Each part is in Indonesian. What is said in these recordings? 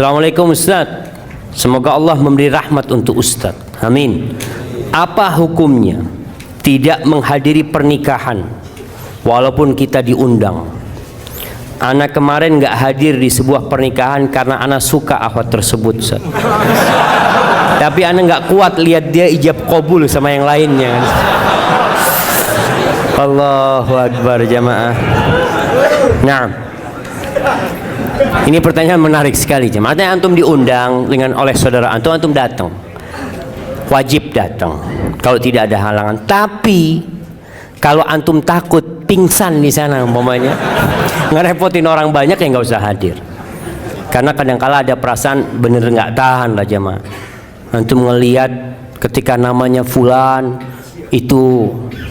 Assalamualaikum Ustaz. Semoga Allah memberi rahmat untuk Ustaz. Amin. Apa hukumnya tidak menghadiri pernikahan walaupun kita diundang? Anak kemarin nggak hadir di sebuah pernikahan karena anak suka akhwat tersebut, Ustaz. Tapi anak nggak kuat lihat dia ijab qabul sama yang lainnya. Allahu Akbar jamaah. Nah, ini pertanyaan menarik sekali jemaah. Artinya antum diundang dengan oleh saudara antum, antum datang, wajib datang kalau tidak ada halangan. Tapi kalau antum takut pingsan di sana umpamanya, ngerepotin orang banyak ya nggak usah hadir. Karena kadang-kala ada perasaan bener nggak tahan lah jemaah. Antum ngelihat ketika namanya fulan itu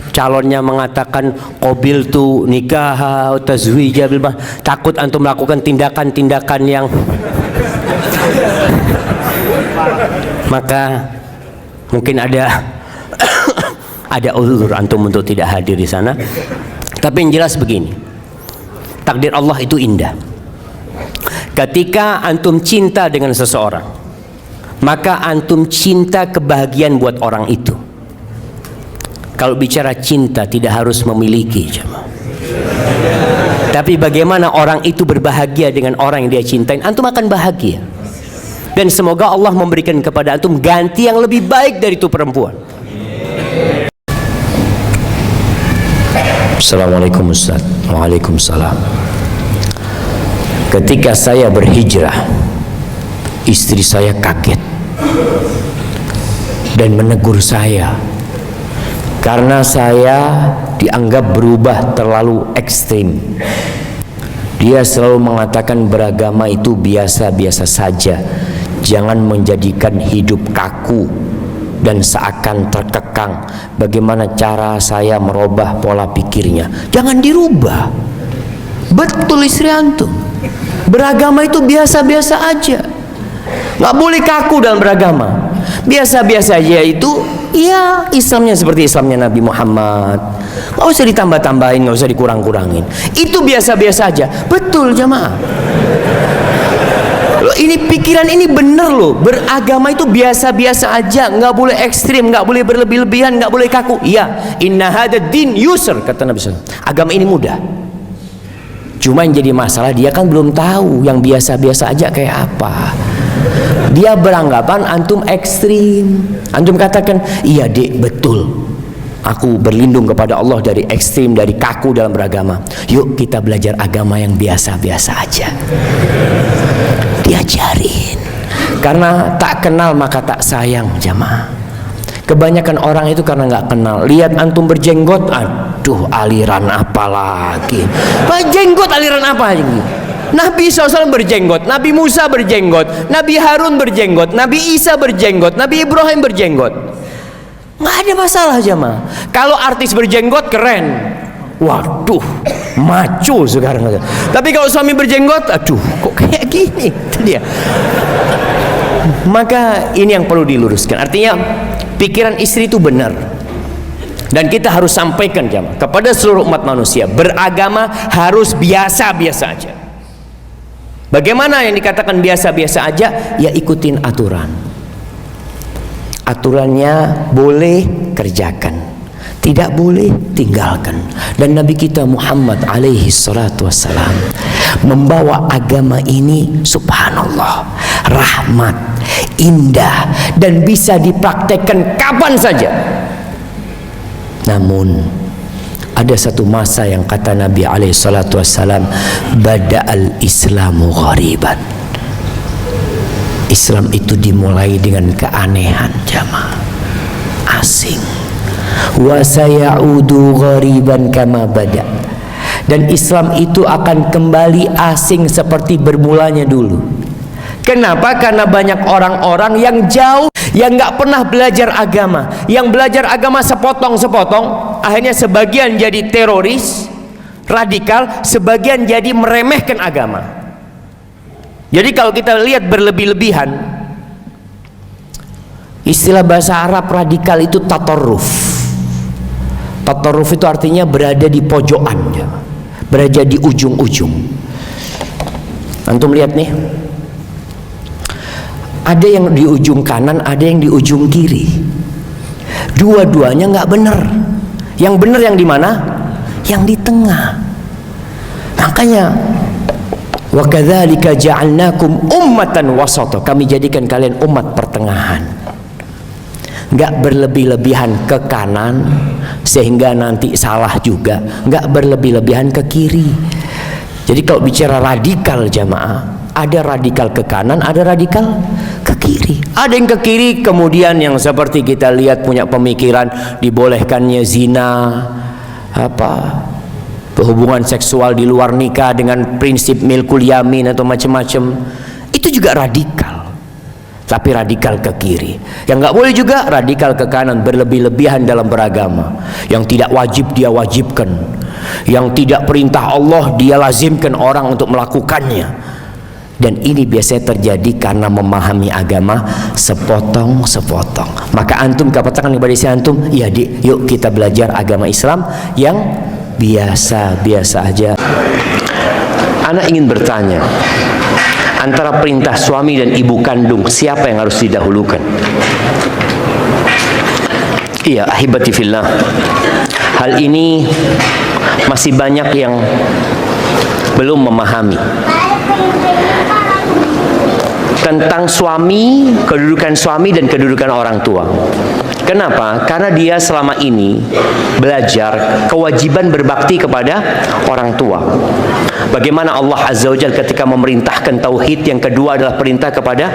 calonnya mengatakan qabil tu nikah tazwija bil bah, takut antum melakukan tindakan-tindakan yang maka mungkin ada uzur antum untuk tidak hadir di sana. Tapi yang jelas begini, takdir Allah itu indah. Ketika antum cinta dengan seseorang, maka antum cinta kebahagiaan buat orang itu. Kalau bicara cinta tidak harus memiliki, tapi bagaimana orang itu berbahagia dengan orang yang dia cintain, antum akan bahagia. Dan semoga Allah memberikan kepada antum ganti yang lebih baik dari itu perempuan. Assalamualaikum Ustaz. Waalaikumsalam. Ketika saya berhijrah, istri saya kaget dan menegur saya karena saya dianggap berubah terlalu ekstrim. Dia selalu mengatakan beragama itu biasa-biasa saja, jangan menjadikan hidup kaku dan seakan terkekang. Bagaimana cara saya merubah pola pikirnya? Jangan dirubah. Betul istri antum, beragama itu biasa-biasa aja, nggak boleh kaku dalam beragama. Biasa-biasa aja itu ya Islamnya seperti Islamnya Nabi Muhammad, nggak usah ditambah-tambahin, nggak usah dikurang-kurangin. Itu biasa-biasa aja. Betul jamaah. Loh, ini pikiran ini bener loh. Beragama itu biasa-biasa aja, nggak boleh ekstrim, nggak boleh berlebih-lebihan, nggak boleh kaku. Iya, inna hadad din yusr, kata Nabi SAW. Agama ini mudah. Cuma yang jadi masalah dia kan belum tahu yang biasa-biasa aja kayak apa. Dia beranggapan antum ekstrim. Antum katakan, iya dek betul, aku berlindung kepada Allah dari ekstrim, dari kaku dalam beragama. Yuk kita belajar agama yang biasa-biasa aja. Diajarin. Karena tak kenal maka tak sayang jamaah. Kebanyakan orang itu karena nggak kenal. Lihat antum berjenggot, aduh aliran apa lagi? Jenggot aliran apa lagi? Nabi SAW berjenggot, Nabi Musa berjenggot, Nabi Harun berjenggot, Nabi Isa berjenggot, Nabi Ibrahim berjenggot. Nggak ada masalah jamaah. Kalau artis berjenggot keren, waduh maco sekarang. Tapi kalau suami berjenggot, aduh kok kayak gini? Itu dia. Maka ini yang perlu diluruskan. Artinya pikiran istri itu benar, dan kita harus sampaikan jamaah kepada seluruh umat manusia, beragama harus biasa-biasa aja. Bagaimana yang dikatakan biasa-biasa aja? Ya ikutin aturan. Aturannya boleh kerjakan, tidak boleh tinggalkan. Dan Nabi kita Muhammad alaihi salatu wassalam membawa agama ini subhanallah, rahmat, indah, dan bisa dipraktekkan kapan saja. Namun ada satu masa yang kata Nabi alaihi salatu wassalam, bada'al islamu ghariban. Islam itu dimulai dengan keanehan jamaah, asing. Wa sayaudu ghariban kama bada. Dan Islam itu akan kembali asing seperti bermulanya dulu. Kenapa? Karena banyak orang-orang yang jauh, yang nggak pernah belajar agama, yang belajar agama sepotong-sepotong. Akhirnya sebagian jadi teroris, radikal, sebagian jadi meremehkan agama. Jadi kalau kita lihat berlebih-lebihan, istilah bahasa Arab radikal itu tatarruf. Tatarruf itu artinya berada di pojokan, berada di ujung-ujung. Antum lihat nih, Ada yang di ujung kanan, ada yang di ujung kiri. Dua-duanya nggak benar. Yang benar yang di mana? Yang di tengah. Makanya wa kadzalika ja'alnakum ummatan wasata. Kami jadikan kalian umat pertengahan. Nggak berlebih-lebihan ke kanan sehingga nanti salah juga, nggak berlebih-lebihan ke kiri. Jadi kalau bicara radikal jamaah, ada radikal ke kanan, ada radikal ke kiri. Ada yang ke kiri kemudian yang seperti kita lihat punya pemikiran dibolehkannya zina, hubungan seksual di luar nikah dengan prinsip milkul yamin atau macam-macam. Itu juga radikal. Tapi radikal ke kiri. Yang nggak boleh juga radikal ke kanan, berlebih-lebihan dalam beragama. Yang tidak wajib dia wajibkan, yang tidak perintah Allah dia lazimkan orang untuk melakukannya. Dan ini biasanya terjadi karena memahami agama sepotong-sepotong. Maka antum katakan kepada si antum, ya dik, yuk kita belajar agama Islam yang biasa-biasa aja. Anak ingin bertanya, antara perintah suami dan ibu kandung, siapa yang harus didahulukan? Iya, ahibati fillah. Hal ini masih banyak yang belum memahami tentang suami, kedudukan suami dan kedudukan orang tua. Kenapa? Karena dia selama ini belajar kewajiban berbakti kepada orang tua. Bagaimana Allah Azza wa Jalla ketika memerintahkan tauhid, yang kedua adalah perintah kepada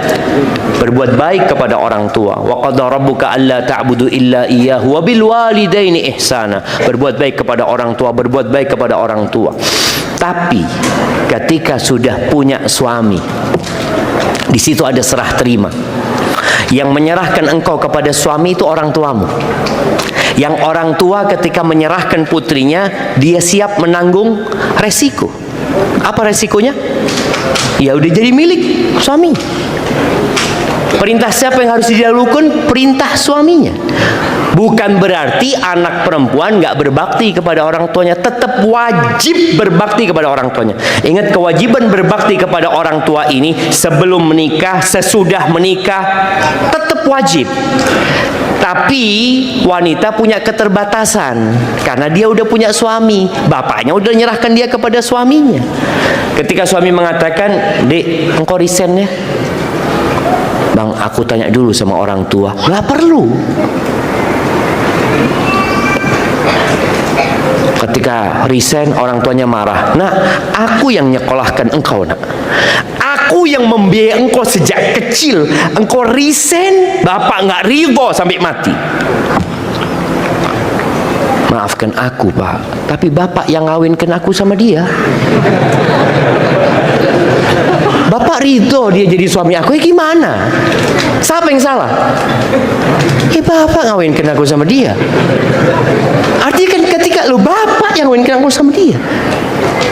berbuat baik kepada orang tua. Wa qadara rabbuka alla ta'budu illa iyyahu wa bil walidaini ihsana. Berbuat baik kepada orang tua, berbuat baik kepada orang tua. Tapi ketika sudah punya suami, di situ ada serah terima. Yang menyerahkan engkau kepada suami itu orang tuamu. Yang orang tua ketika menyerahkan putrinya, dia siap menanggung resiko. Apa resikonya? Ya udah jadi milik suami. Perintah siapa yang harus didahulukan? Perintah suaminya. Bukan berarti anak perempuan nggak berbakti kepada orang tuanya, tetap wajib berbakti kepada orang tuanya. Ingat, kewajiban berbakti kepada orang tua ini sebelum menikah, sesudah menikah, tetap wajib. Tapi wanita punya keterbatasan karena dia udah punya suami, bapaknya udah nyerahkan dia kepada suaminya. Ketika suami mengatakan, "Dek, engkau resign ya?" "Bang, aku tanya dulu sama orang tua." Nggak perlu. Ketika resign, orang tuanya marah. "Nah, aku yang nyekolahkan engkau, nak. Aku yang membiayai engkau sejak kecil. Engkau resign, bapak nggak ridho sampai mati. Maafkan aku, Pak, tapi bapak yang ngawinkan aku sama dia. Bapak ridho dia jadi suami aku, ya gimana? Siapa yang salah? Bapak ngawinkan aku sama dia. Artinya kan ketika lu bapak yang ngawinkan aku sama dia.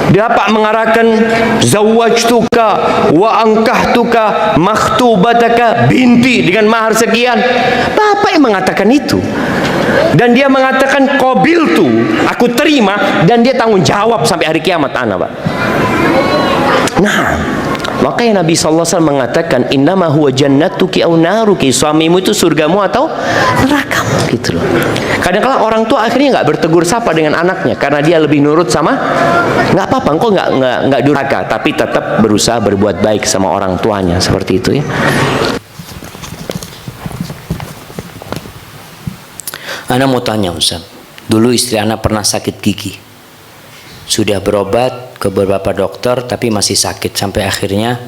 Bapak mengarahkan zawwajtuka wa ankahtuka makhtubataka binti dengan mahar sekian. Bapak yang mengatakan itu. Dan dia mengatakan qabiltu, aku terima, dan dia tanggung jawab sampai hari kiamat anak, Pak. Nah, makanya Nabi SAW mengatakan, innama huwa jannatuki au naruki, suamimu itu surgamu atau nerakamu, gitu loh. Kadang-kadang orang tua akhirnya nggak bertegur sapa dengan anaknya karena dia lebih nurut sama, nggak apa-apa, engkau nggak durhaka, tapi tetap berusaha berbuat baik sama orang tuanya, seperti itu ya. Ana mau tanya, Ustaz, dulu istri Ana pernah sakit gigi, sudah berobat ke beberapa dokter tapi masih sakit, sampai akhirnya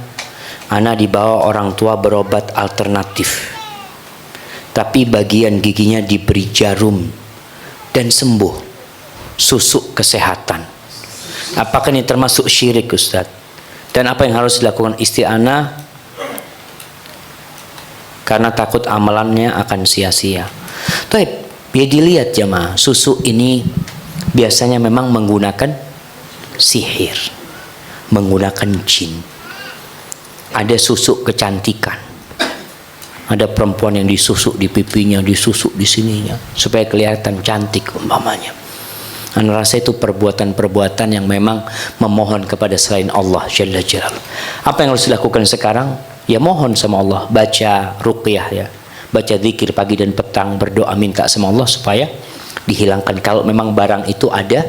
Ana dibawa orang tua berobat alternatif, tapi bagian giginya diberi jarum dan sembuh, susuk kesehatan. Apakah ini termasuk syirik, Ustaz? Dan apa yang harus dilakukan istri Ana karena takut amalannya akan sia-sia? Taib, biar dilihat jemaah, susuk ini biasanya memang menggunakan sihir, menggunakan jin. Ada susuk kecantikan, ada perempuan yang disusuk di pipinya, disusuk di sininya supaya kelihatan cantik umpamanya. Anda rasa itu perbuatan-perbuatan yang memang memohon kepada selain Allah Jalla Jalaluhu. Apa yang harus dilakukan sekarang? ya mohon sama Allah, baca ruqyah ya, baca zikir pagi dan petang, berdoa minta sama Allah supaya dihilangkan kalau memang barang itu ada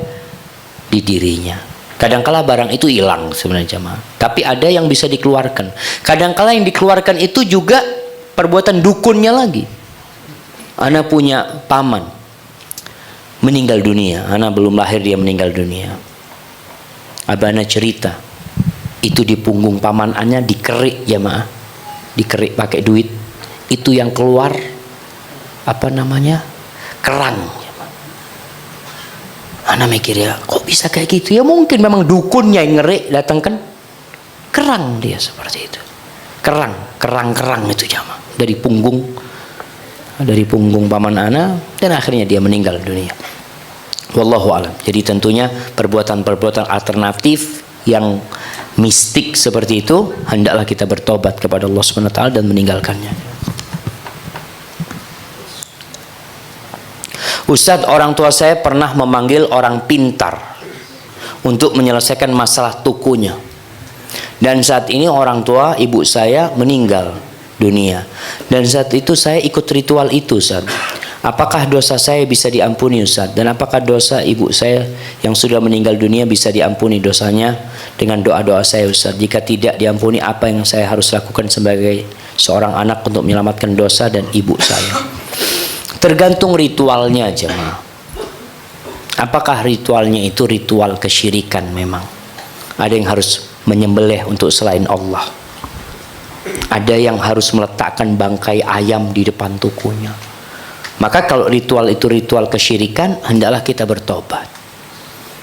di dirinya. Kadangkala barang itu hilang sebenarnya jamaah, tapi ada yang bisa dikeluarkan. Kadangkala yang dikeluarkan itu juga perbuatan dukunnya lagi. Ana punya paman meninggal dunia, ana belum lahir dia meninggal dunia. Abana cerita, itu di punggung paman ana dikerik jamaah, dikerik pakai duit. Itu yang keluar apa namanya, kerang. Ana mikir ya, kok bisa kayak gitu? Ya mungkin memang dukunnya yang ngerik, datangkan kerang dia seperti itu. Kerang itu jamaah dari punggung paman ana, dan akhirnya dia meninggal dunia. Wallahu alam. Jadi tentunya perbuatan-perbuatan alternatif yang mistik seperti itu hendaklah kita bertobat kepada Allah Subhanahu wa taala dan meninggalkannya. Ustadz, orang tua saya pernah memanggil orang pintar untuk menyelesaikan masalah tukunya. Dan saat ini orang tua ibu saya meninggal dunia. Dan saat itu saya ikut ritual itu, Ustadz. Apakah dosa saya bisa diampuni, Ustadz? Dan apakah dosa ibu saya yang sudah meninggal dunia bisa diampuni dosanya dengan doa-doa saya, Ustadz? Jika tidak diampuni, apa yang saya harus lakukan sebagai seorang anak untuk menyelamatkan dosa dan ibu saya? Tergantung ritualnya jemaah. Apakah ritualnya itu ritual kesyirikan memang? Ada yang harus menyembelih untuk selain Allah. Ada yang harus meletakkan bangkai ayam di depan tukunya. Maka kalau ritual itu ritual kesyirikan, hendaklah kita bertobat.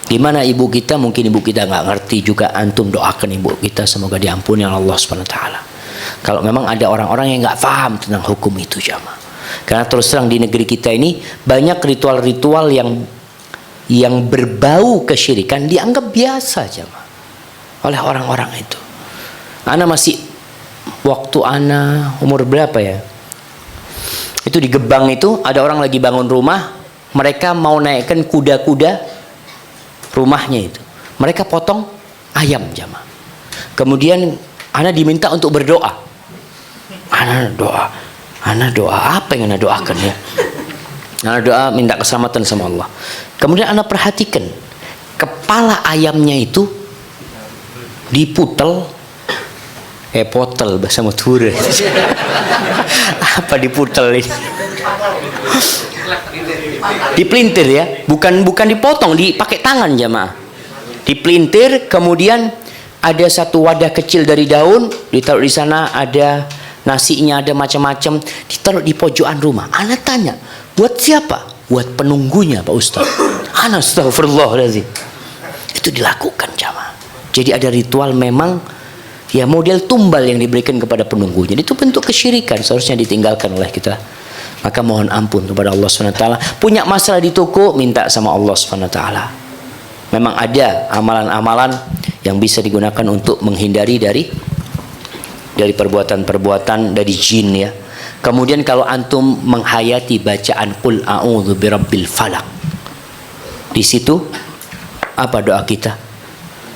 Gimana ibu kita? Mungkin ibu kita nggak ngerti juga. Antum doakan ibu kita semoga diampuni oleh Allah Subhanahu wa taala. Kalau memang ada orang-orang yang nggak paham tentang hukum itu jemaah. Karena terus terang di negeri kita ini banyak ritual-ritual yang berbau kesyirikan dianggap biasa jemaah oleh orang-orang itu. Ana masih waktu ana umur berapa ya? Itu di Gebang itu ada orang lagi bangun rumah, mereka mau naikkan kuda-kuda rumahnya itu. Mereka potong ayam jemaah. Kemudian ana diminta untuk berdoa. Ana doa apa yang ana doakan ya? Ana doa minta keselamatan sama Allah. Kemudian ana perhatikan kepala ayamnya itu diputel, potel bahasa Madura. Apa diputel ini? Dipelintir ya, bukan dipotong, dipakai tangan jamaah. Dipelintir, kemudian ada satu wadah kecil dari daun, ditaruh di sana, ada nasinya, ada macam-macam, ditaruh di pojokan rumah. Ana tanya, buat siapa? Buat penunggunya Pak Ustaz. Ana astagfirullahaladzim. Itu dilakukan jamaah. Jadi ada ritual memang ya model tumbal yang diberikan kepada penunggunya. Itu bentuk kesyirikan, seharusnya ditinggalkan oleh kita. Maka mohon ampun kepada Allah SWT. Punya masalah di toko, minta sama Allah SWT. Memang ada amalan-amalan yang bisa digunakan untuk menghindari dari perbuatan-perbuatan dari jin ya. Kemudian kalau antum menghayati bacaan Qul a'udzu birabbil falaq, di situ apa doa kita?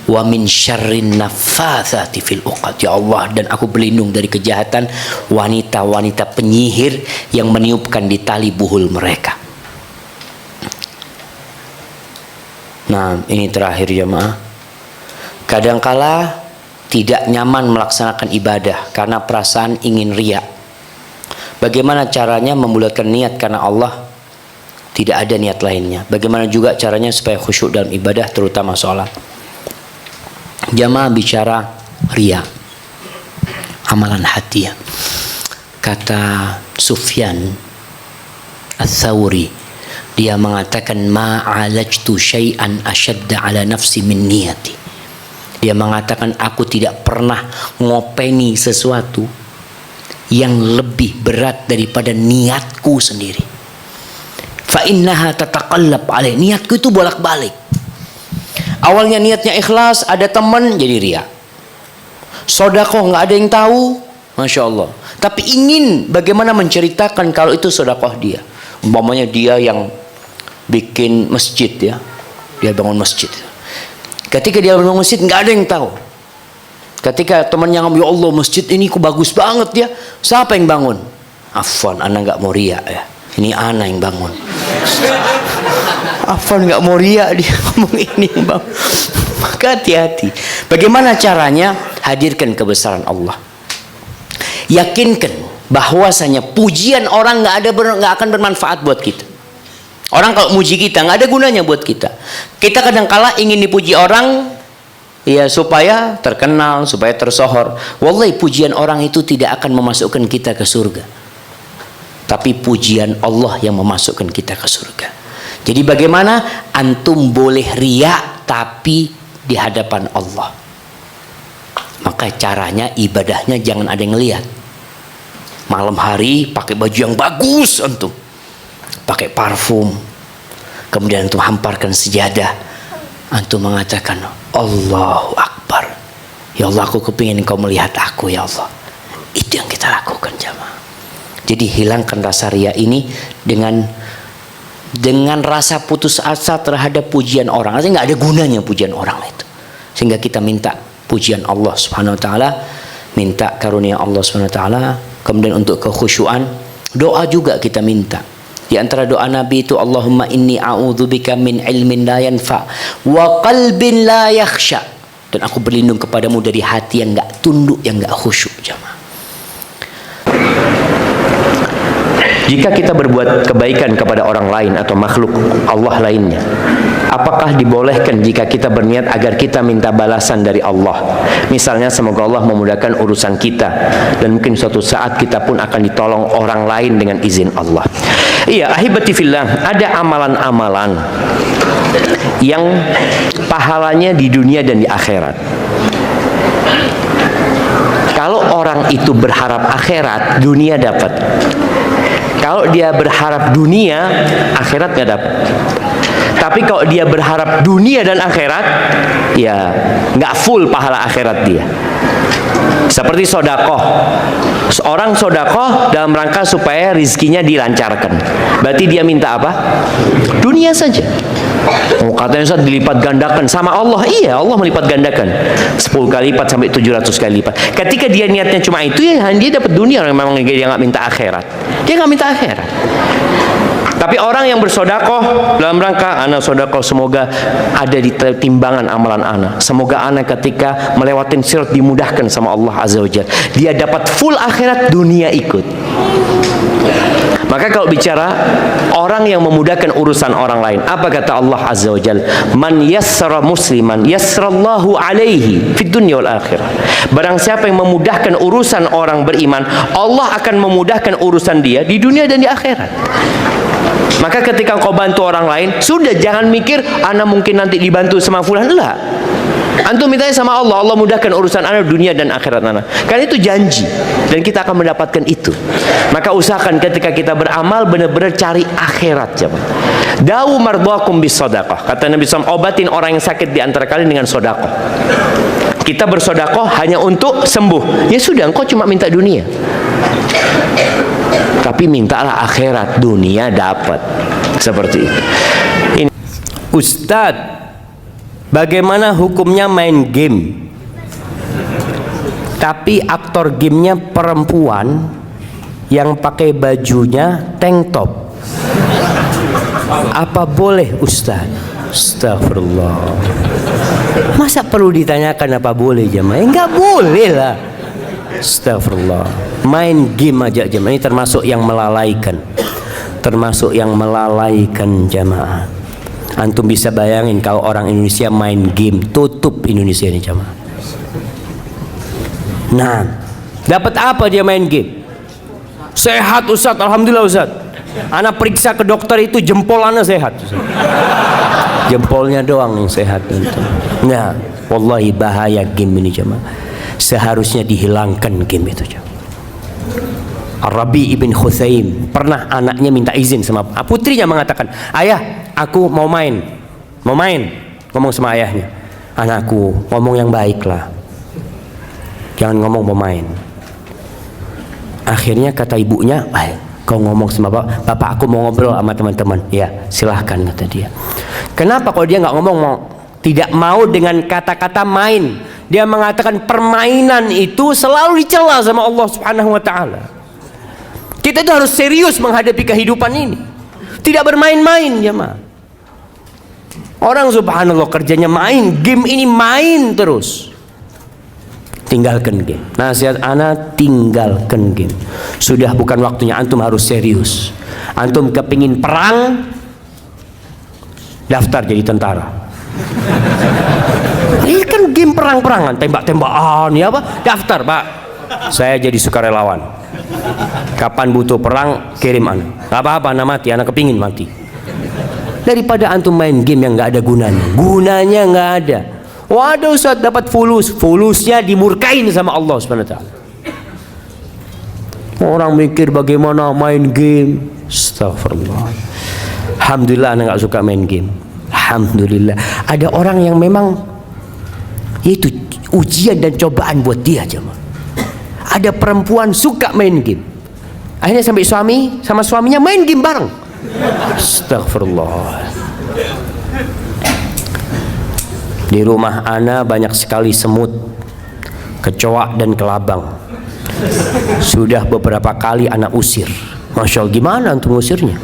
Wa min syarrin naffatsati fil uqad. Ya Allah, dan aku berlindung dari kejahatan wanita-wanita penyihir yang meniupkan di tali buhul mereka. Nah, ini terakhir jemaah. Kadangkala tidak nyaman melaksanakan ibadah karena perasaan ingin riya. Bagaimana caranya membulatkan niat karena Allah? Tidak ada niat lainnya. Bagaimana juga caranya supaya khusyuk dalam ibadah, terutama sholat? Jamaah bicara riya, amalan hati ya. Kata Sufyan Ats-Tsauri, dia mengatakan ma'alajtu syai'an asyadda ala nafsi min niyati. Dia mengatakan aku tidak pernah ngopeni sesuatu yang lebih berat daripada niatku sendiri. Fa innaha tataqallab alaih. Niatku itu bolak-balik. Awalnya niatnya ikhlas, ada teman jadi riya. Sedekah nggak ada yang tahu, masya Allah. Tapi ingin bagaimana menceritakan kalau itu sedekah dia. Umpamanya dia yang bikin masjid ya, dia bangun masjid. Ketika dia bangun masjid nggak ada yang tahu. Ketika temannya ngomong, ya Allah masjid ini kok bagus banget ya, siapa yang bangun? Afwan, ana nggak mau riak ya, ini ana yang bangun. Afwan nggak mau riak, dia ngomong ini yang bangun. Maka hati-hati. Bagaimana caranya? Hadirkan kebesaran Allah. Yakinkan bahwasanya pujian orang nggak akan bermanfaat buat kita. Orang kalau muji kita nggak ada gunanya buat kita. Kita kadang-kala ingin dipuji orang, ya supaya terkenal, supaya tersohor. Wallahi pujian orang itu tidak akan memasukkan kita ke surga. Tapi pujian Allah yang memasukkan kita ke surga. Jadi bagaimana antum boleh riak tapi di hadapan Allah. Maka caranya ibadahnya jangan ada yang lihat. Malam hari pakai baju yang bagus antum, pakai parfum, kemudian antum hamparkan sejadah, antum mengatakan Allahu Akbar, ya Allah aku kepingin kau melihat aku ya Allah. Itu yang kita lakukan jamaah. Jadi hilangkan rasa riya ini dengan rasa putus asa terhadap pujian orang. Artinya nggak ada gunanya pujian orang itu. Sehingga kita minta pujian Allah Subhanahu Wa Taala, minta karunia Allah Subhanahu Wa Taala. Kemudian untuk kekhusyuan, doa juga kita minta. Di antara doa Nabi itu Allahumma inni a'udzubika min ilmin la yanfa wa qalbin la yakhsha. Dan aku berlindung kepadamu dari hati yang enggak tunduk, yang enggak khusyuk jamaah. Jika kita berbuat kebaikan kepada orang lain atau makhluk Allah lainnya, apakah dibolehkan jika kita berniat agar kita minta balasan dari Allah? Misalnya semoga Allah memudahkan urusan kita, dan mungkin suatu saat kita pun akan ditolong orang lain dengan izin Allah. Iya, ahibati fillah, ada amalan-amalan yang pahalanya di dunia dan di akhirat. Kalau orang itu berharap akhirat, dunia dapat. Kalau dia berharap dunia, akhirat nggak dapat. Tapi kalau dia berharap dunia dan akhirat, ya nggak full pahala akhirat dia. Seperti sodakoh. Seorang sodakoh dalam rangka supaya rizkinya dilancarkan. Berarti dia minta apa? Dunia saja. Oh, katanya Ustaz dilipat gandakan sama Allah. Iya, Allah melipat gandakan 10 kali lipat sampai 700 kali lipat. Ketika dia niatnya cuma itu, ya dia dapat dunia. Memang dia nggak minta akhirat. Dia nggak minta akhirat. Tapi orang yang bersodakoh dalam rangka anak sodakoh semoga ada di timbangan amalan anak. Semoga anak ketika melewatin sirat dimudahkan sama Allah Azza wa Jalla. Dia dapat full akhirat, dunia ikut. Maka kalau bicara orang yang memudahkan urusan orang lain, apa kata Allah Azza wa Jalla? Man yassara musliman yassarallahu alaihi fid dunya wal akhirah. Barang siapa yang memudahkan urusan orang beriman, Allah akan memudahkan urusan dia di dunia dan di akhirat. Maka ketika kau bantu orang lain, sudah jangan mikir ana mungkin nanti dibantu sama fulan. Enggak. Antum mintanya sama Allah, Allah mudahkan urusan ana dunia dan akhirat ana. Karena itu janji dan kita akan mendapatkan itu. Maka usahakan ketika kita beramal benar-benar cari akhirat, jemaah. Dawu mardhakum bis shadaqah. Kata Nabi SAW, obatin orang yang sakit di antara kalian dengan sedekah. Kita bersedekah hanya untuk sembuh. Ya sudah, engkau cuma minta dunia. Tapi mintalah akhirat, dunia dapat. Seperti itu. Ini Ustadz, bagaimana hukumnya main game tapi aktor gamenya perempuan yang pakai bajunya tank top? Apa boleh Ustadz? Astagfirullah. Masa perlu ditanyakan apa boleh jemaah? Enggak boleh lah. Astagfirullah. Main game aja jemaah, ini termasuk yang melalaikan. Termasuk yang melalaikan jemaah. Antum bisa bayangin kalau orang Indonesia main game, tutup Indonesia ini jemaah. Nah, dapat apa dia main game? Sehat Ustaz, alhamdulillah Ustaz. Anak periksa ke dokter itu jempol anak sehat Ustaz. Jempolnya doang yang sehat itu. Nah, wallahi bahaya game ini jemaah. Seharusnya dihilangkan game itu jemaah. Rabi ibn Khuthaim pernah anaknya minta izin sama putrinya, mengatakan, ayah aku mau main. Ngomong sama ayahnya, anakku ngomong yang baik lah, jangan ngomong mau main. Akhirnya kata ibunya, kau ngomong sama bapak aku mau ngobrol sama teman-teman. Ya silahkan kata dia. Kenapa kalau dia nggak ngomong, tidak mau dengan kata-kata main, Dia mengatakan permainan itu selalu dicela sama Allah Subhanahu wa taala. Kita itu harus serius menghadapi kehidupan ini. Tidak bermain-main, jemaah. Orang subhanallah kerjanya main, game ini main terus. Tinggalkan game. Nasihat ana, tinggalkan game. Sudah bukan waktunya, antum harus serius. Antum kepingin perang, daftar jadi tentara. Ini kan game perang-perangan, tembak-tembakan, ya apa? Daftar, Pak. Saya jadi sukarelawan. Kapan butuh perang, kirim ana. Gak apa-apa, ana mati, ana kepingin mati. Daripada antum main game yang gak ada gunanya. Gunanya gak ada. Waduh, Ustaz dapat fulusnya dimurkain sama Allah Subhanahu wa taala. Orang mikir bagaimana main game. Astagfirullah. Alhamdulillah ana gak suka main game. Alhamdulillah. Ada orang yang memang itu ujian dan cobaan buat dia, jemaah. Ada perempuan suka main game. Akhirnya sampai sama suaminya main game bareng. Astagfirullah. Di rumah ana banyak sekali semut, kecoa dan kelabang. Sudah beberapa kali ana usir. Masya Allah, gimana untuk usirnya?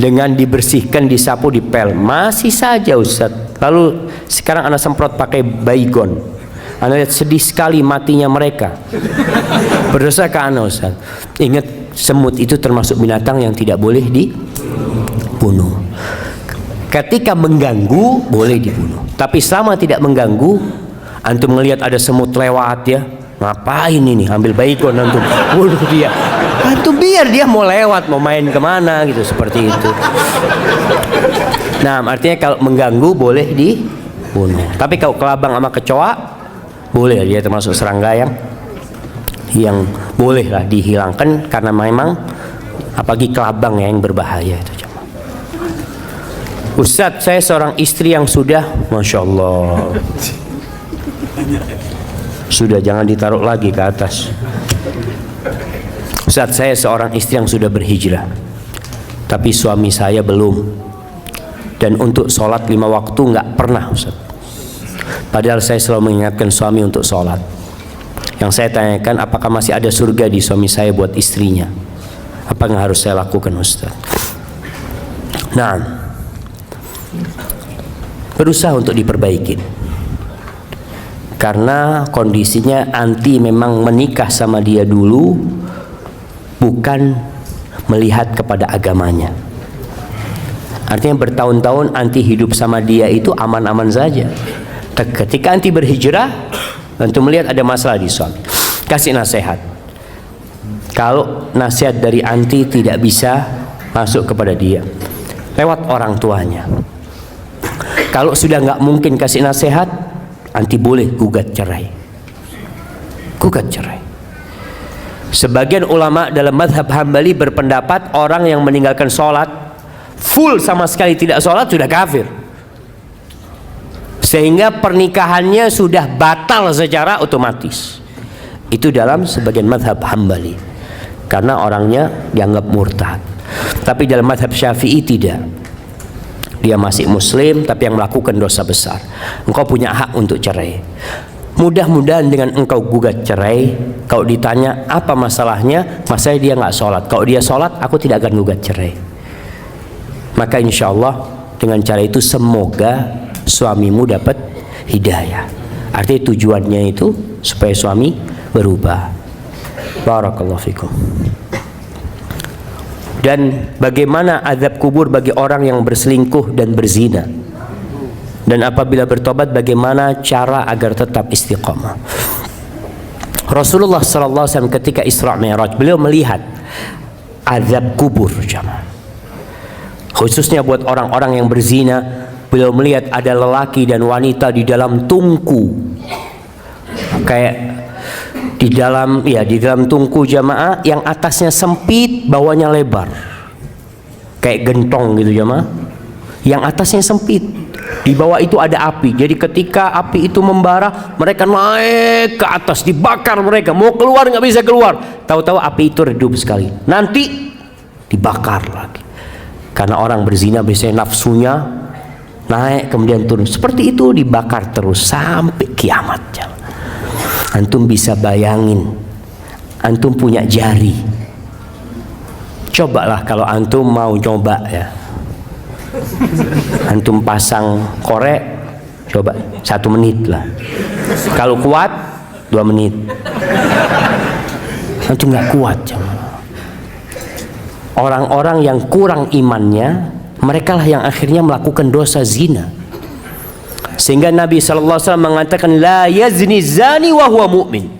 Dengan dibersihkan, disapu, dipel, masih saja Ustaz. Lalu sekarang ana semprot pakai baygon. Ana lihat sedih sekali matinya mereka. Berdosa ke ana, Ustaz. Ingat, semut itu termasuk binatang yang tidak boleh dibunuh. Ketika mengganggu boleh dibunuh, tapi selama tidak mengganggu, antum melihat ada semut lewat ya, ngapain ini, ambil baygon antum bunuh dia. Antum biar dia mau lewat, mau main kemana gitu, seperti itu. Nah, artinya kalau mengganggu boleh dibunuh. Tapi kalau kelabang sama kecoa boleh, dia termasuk serangga yang boleh lah dihilangkan, karena memang apalagi kelabang yang berbahaya itu. Ustadz, saya seorang istri yang sudah, Masya Allah, sudah, jangan ditaruh lagi ke atas. Ustadz, saya seorang istri yang sudah berhijrah, tapi suami saya belum. Dan untuk sholat 5 waktu nggak pernah, Ustadz. Padahal saya selalu mengingatkan suami untuk sholat. Yang saya tanyakan, apakah masih ada surga di suami saya buat istrinya? Apa yang harus saya lakukan, Ustadz? Nah, berusaha untuk diperbaiki, karena kondisinya anti memang menikah sama dia dulu bukan melihat kepada agamanya. Artinya bertahun-tahun anti hidup sama dia itu aman-aman saja. Ketika anti berhijrah, antum melihat ada masalah di suami, kasih nasihat. Kalau nasihat dari anti tidak bisa masuk kepada dia, lewat orang tuanya. Kalau sudah nggak mungkin kasih nasihat, anti boleh gugat cerai. Gugat cerai. Sebagian ulama dalam mazhab Hambali berpendapat orang yang meninggalkan sholat full sama sekali tidak sholat sudah kafir, sehingga pernikahannya sudah batal secara otomatis. Itu dalam sebagian mazhab Hambali, karena orangnya dianggap murtad. Tapi dalam mazhab Syafi'i tidak. Dia masih muslim tapi yang melakukan dosa besar. Engkau punya hak untuk cerai. Mudah-mudahan dengan engkau gugat cerai, kalau ditanya apa masalahnya, masalahnya dia nggak sholat. Kalau dia sholat, aku tidak akan gugat cerai. Maka insya Allah dengan cara itu semoga suamimu dapat hidayah. Artinya tujuannya itu supaya suami berubah. Barakallahu fikum. Dan bagaimana azab kubur bagi orang yang berselingkuh dan berzina, dan apabila bertobat bagaimana cara agar tetap istiqamah. Rasulullah SAW ketika Isra Mi'raj beliau melihat azab kubur, jamaah. Khususnya buat orang-orang yang berzina, beliau melihat ada lelaki dan wanita di dalam tungku, kayak di dalam tungku jamaah yang atasnya sempit, bawahnya lebar, kayak gentong gitu jamaah. Yang atasnya sempit, di bawah itu ada api. Jadi ketika api itu membara, mereka naik ke atas, dibakar mereka. Mau keluar nggak bisa keluar. Tahu-tahu api itu redup sekali. Nanti dibakar lagi. Karena orang berzina biasanya nafsunya naik kemudian turun. Seperti itu dibakar terus sampai kiamat. Antum bisa bayangin, antum punya jari. Cobalah kalau antum mau coba ya. Antum pasang korek, coba 1 menit lah. Kalau kuat 2 menit. Antum nggak kuat. Orang-orang yang kurang imannya, mereka lah yang akhirnya melakukan dosa zina. Sehingga Nabi SAW mengatakan, la yazni zani wa huwa mu'min.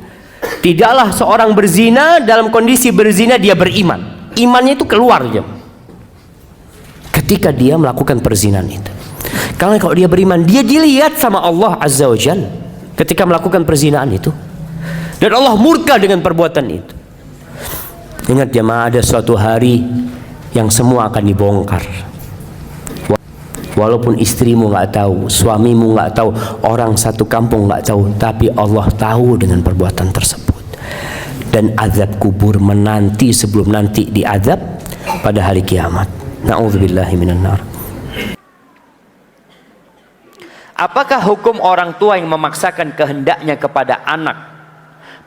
Tidaklah seorang berzina dalam kondisi berzina dia beriman. Imannya itu keluar aja ketika dia melakukan perzinahan itu. Karena kalau dia beriman, dia dilihat sama Allah Azza wa Jalla ketika melakukan perzinahan itu, dan Allah murka dengan perbuatan itu. Ingat jemaah, ada suatu hari yang semua akan dibongkar. Walaupun istrimu nggak tahu, suamimu nggak tahu, orang satu kampung nggak tahu, tapi Allah tahu dengan perbuatan tersebut. Dan azab kubur menanti sebelum nanti diazab pada hari kiamat. Na'udzubillahi minan nar. Apakah hukum orang tua yang memaksakan kehendaknya kepada anak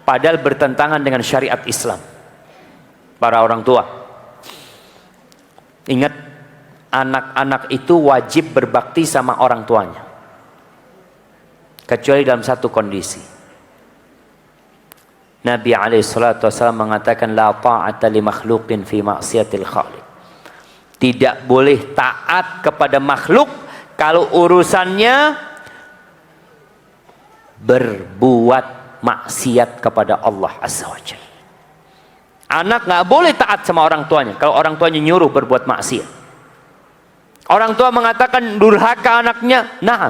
padahal bertentangan dengan syariat Islam? Para orang tua, ingat, anak-anak itu wajib berbakti sama orang tuanya, kecuali dalam satu kondisi. Nabi SAW mengatakan, la ta'ata li makhluqin fi ma'siyatil khaliq. Tidak boleh taat kepada makhluk kalau urusannya berbuat maksiat kepada Allah Azza wa Jalla. Anak nggak boleh taat sama orang tuanya kalau orang tuanya nyuruh berbuat maksiat. Orang tua mengatakan durhaka anaknya, nah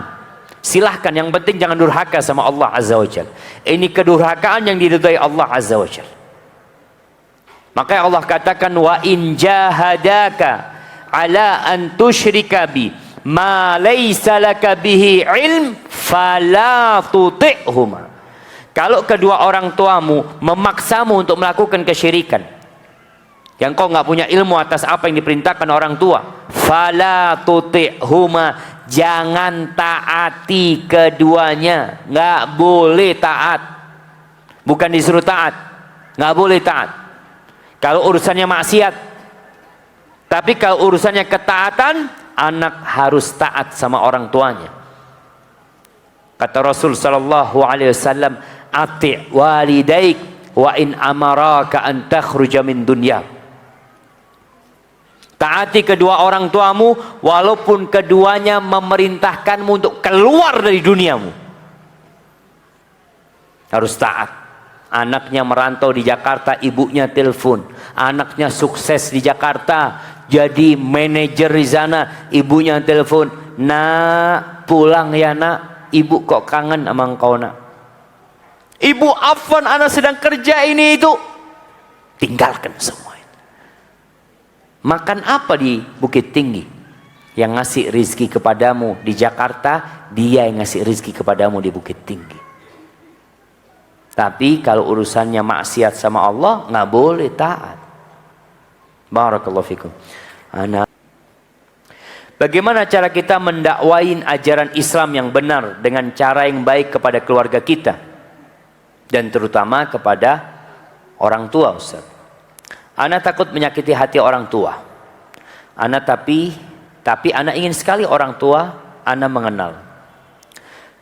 silahkan, yang penting jangan durhaka sama Allah Azza wa Jalla. Ini kedurhakaan yang diridhai Allah Azza wa Jalla. Makanya Allah katakan, wa in jahadaka ala an tusyrika bi ma laysa laka bihi ilm fala tuti'huma. Kalau kedua orang tuamu memaksamu untuk melakukan kesyirikan yang kau nggak punya ilmu atas apa yang diperintahkan orang tua, fala tuti'huma, jangan taati keduanya. Nggak boleh taat, bukan disuruh taat, nggak boleh taat kalau urusannya maksiat. Tapi kalau urusannya ketaatan, anak harus taat sama orang tuanya. Kata Rasul sallallahu alaihi wasallam, ati' walidaik wa in amaraka an takhruja min dunya. Taati kedua orang tuamu walaupun keduanya memerintahkanmu untuk keluar dari duniamu. Harus taat. Anaknya merantau di Jakarta, ibunya telepon. Anaknya sukses di Jakarta, jadi manajer di sana, ibunya telepon, nak pulang ya nak, ibu kok kangen sama engkau nak. Ibu, afwan, anak sedang kerja ini itu. Tinggalkan semua itu. Makan apa di Bukit Tinggi? Yang ngasih rizki kepadamu di Jakarta, dia yang ngasih rizki kepadamu di Bukit Tinggi. Tapi kalau urusannya maksiat sama Allah, nggak boleh taat. Barakallahu fikum. Bagaimana cara kita mendakwain ajaran Islam yang benar dengan cara yang baik kepada keluarga kita dan terutama kepada orang tua, Ustaz? Ana takut menyakiti hati orang tua. Ana tapi ana ingin sekali orang tua ana mengenal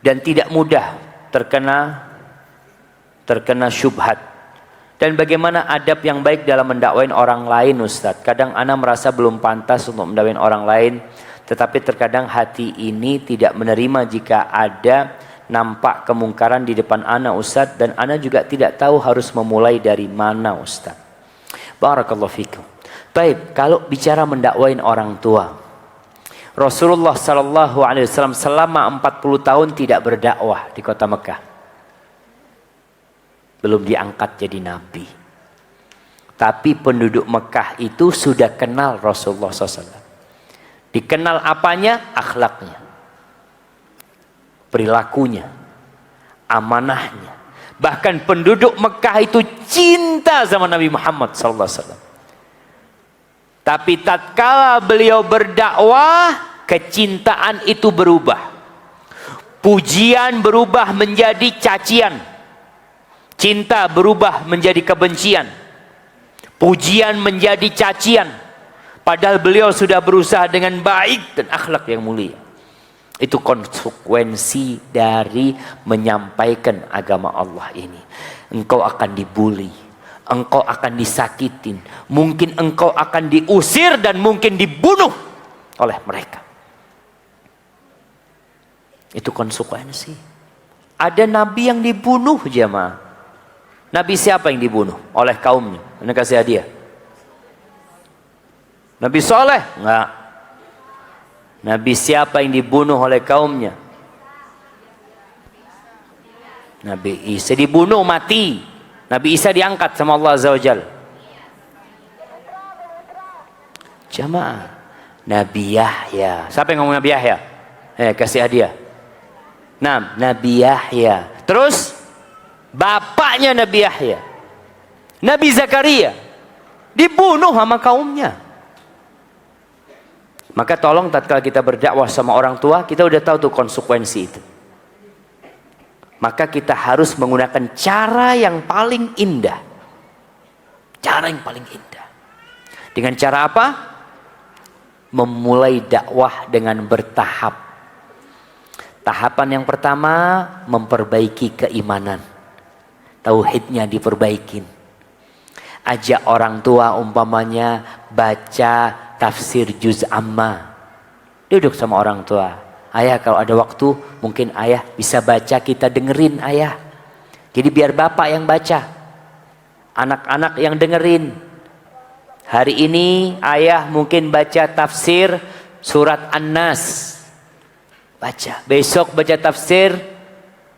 dan tidak mudah terkena syubhat. Dan bagaimana adab yang baik dalam mendakwain orang lain, Ustaz? Kadang ana merasa belum pantas untuk mendakwain orang lain, tetapi terkadang hati ini tidak menerima jika ada nampak kemungkaran di depan ana, Ustaz, dan ana juga tidak tahu harus memulai dari mana, Ustaz. Barakallahu fikum. Baik, kalau bicara mendakwain orang tua, Rasulullah sallallahu alaihi wasallam selama 40 tahun tidak berdakwah di kota Mekah. Belum diangkat jadi nabi. Tapi penduduk Mekah itu sudah kenal Rasulullah SAW. Dikenal apanya? Akhlaknya, perilakunya, amanahnya. Bahkan penduduk Mekah itu cinta sama Nabi Muhammad SAW. Tapi tatkala beliau berdakwah, kecintaan itu berubah. Pujian berubah menjadi cacian. Cinta berubah menjadi kebencian. Pujian menjadi cacian. Padahal beliau sudah berusaha dengan baik dan akhlak yang mulia. Itu konsekuensi dari menyampaikan agama Allah ini. Engkau akan dibully, engkau akan disakitin, mungkin engkau akan diusir dan mungkin dibunuh oleh mereka. Itu konsekuensi. Ada nabi yang dibunuh, jemaah. Nabi siapa yang dibunuh oleh kaumnya? Anda kasih hadiah. Nabi Soleh? Enggak. Nabi siapa yang dibunuh oleh kaumnya? Nabi Isa dibunuh, mati. Nabi Isa diangkat sama Allah Azza wa Jalla. Jamaah, Nabi Yahya. Siapa yang ngomong Nabi Yahya? Kasih hadiah. Nah, Nabi Yahya. Terus bapaknya Nabi Yahya, Nabi Zakaria, dibunuh sama kaumnya. Maka tolong tatkala kita berdakwah sama orang tua, kita udah tahu tuh konsekuensi itu. Maka kita harus menggunakan cara yang paling indah. Cara yang paling indah. Dengan cara apa? Memulai dakwah dengan bertahap. Tahapan yang pertama, memperbaiki keimanan. Tauhidnya diperbaikin. Ajak orang tua umpamanya baca tafsir juz amma. Duduk sama orang tua. Ayah kalau ada waktu mungkin ayah bisa baca, kita dengerin ayah. Jadi biar bapak yang baca, anak-anak yang dengerin. Hari ini ayah mungkin baca tafsir surat An-Nas, baca. Besok baca tafsir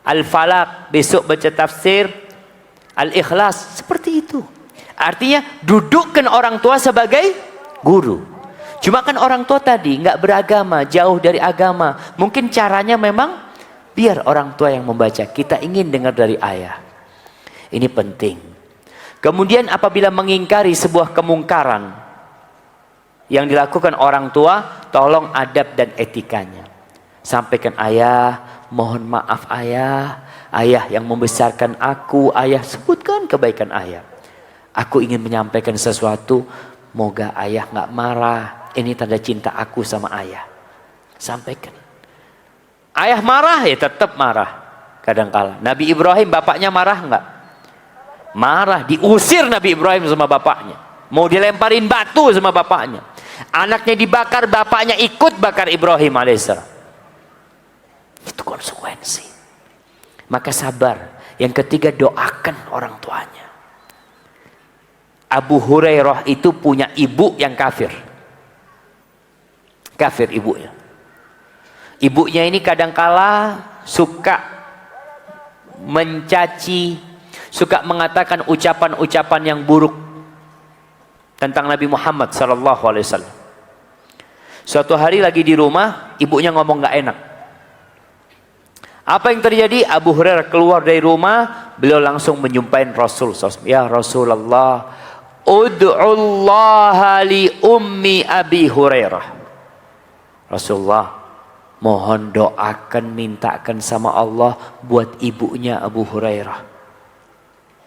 Al-Falaq, besok baca tafsir Al-Ikhlas. Seperti itu. Artinya dudukkan orang tua sebagai guru. Cuma kan orang tua tadi nggak beragama, jauh dari agama. Mungkin caranya memang biar orang tua yang membaca. Kita ingin dengar dari ayah. Ini penting. Kemudian apabila mengingkari sebuah kemungkaran yang dilakukan orang tua, tolong adab dan etikanya. Sampaikan, ayah, mohon maaf ayah. Ayah yang membesarkan aku, ayah sebutkan kebaikan ayah. Aku ingin menyampaikan sesuatu, moga ayah nggak marah. Ini tanda cinta aku sama ayah. Sampaikan. Ayah marah ya tetap marah. Kadangkala. Nabi Ibrahim bapaknya marah nggak? Marah. Diusir Nabi Ibrahim sama bapaknya. Mau dilemparin batu sama bapaknya. Anaknya dibakar, bapaknya ikut bakar Ibrahim alaihissalam. Itu konsekuensi. Maka sabar. Yang ketiga, doakan orang tuanya. Abu Hurairah itu punya ibu yang kafir. Kafir ibunya. Ibunya ini kadangkala suka mencaci, suka mengatakan ucapan-ucapan yang buruk tentang Nabi Muhammad SAW. Suatu hari lagi di rumah, ibunya ngomong gak enak. Apa yang terjadi? Abu Hurairah keluar dari rumah, beliau langsung menyumpahin Rasul. Ya Rasulullah, ud'ullaha li ummi Abi Hurairah. Rasulullah, mohon doakan, mintakan sama Allah buat ibunya Abu Hurairah.